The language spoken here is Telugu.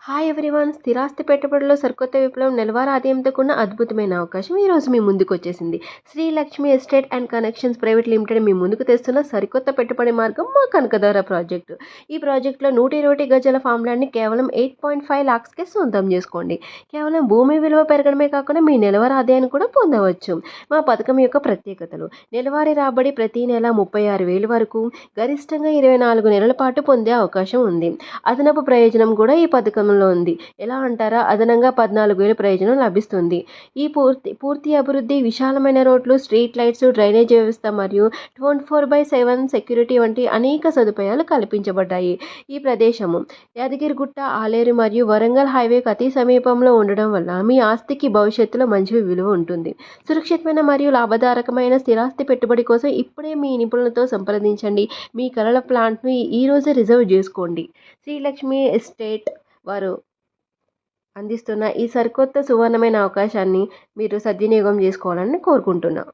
Hi everyone! స్థిరాస్తి పెట్టుబడుల్లో సరికొత్త విప్లవం నెలవారీ ఆదాయంతో కూడిన అద్భుతమైన అవకాశం ఈరోజు మీ ముందుకు వచ్చేసింది. Sri Lakshmi estate and connections private limited మీ ముందుకు తెస్తున్న సరికొత్త పెట్టుబడి మార్గం మా కనకధార ప్రాజెక్టు. ఈ ప్రాజెక్టులో 120 గజాల ఫామ్ ల్యాండ్ని కేవలం 8.5 lakhsకే సొంతం చేసుకోండి. కేవలం భూమి విలువ పెరగడమే కాకుండా మీ నెలవారీ ఆదాయాన్ని కూడా పొందవచ్చు. మా పథకం యొక్క ప్రత్యేకతలు: నెలవారీ రాబడి ప్రతి నెల 36,000 వరకు, గరిష్టంగా 24 నెలల పాటు పొందే అవకాశం ఉంది. అదనపు ప్రయోజనం కూడా ఈ పథకంలో ఉంది. ఎలా అంటారా? అదనంగా 14,000 ప్రయోజనం లభిస్తుంది. ఈ పూర్తి అభివృద్ధి విశాలమైన రోడ్లు, స్ట్రీట్ లైట్స్, డ్రైనేజ్ వ్యవస్థ మరియు 24/7 సెక్యూరిటీ వంటి అనేక సదుపాయాలు కల్పించబడ్డాయి. ఈ ప్రదేశము యాదగిరిగుట్ట, ఆలేరు మరియు వరంగల్ హైవేకి అతి సమీపంలో ఉండడం వల్ల మీ ఆస్తికి భవిష్యత్తులో మంచి విలువ ఉంటుంది. సురక్షితమైన మరియు లాభదాయకమైన స్థిరాస్తి పెట్టుబడి కోసం ఇప్పుడే మీ నిపుణులతో సంప్రదించండి. మీ కలల ప్లాంట్ను ఈ రోజే రిజర్వ్ చేసుకోండి. శ్రీలక్ష్మి ఎస్టేట్ వారు అందిస్తున్న ఈ సరికొత్త సువర్ణమైన అవకాశాన్ని మీరు సద్వినియోగం చేసుకోవాలని కోరుకుంటున్నాను.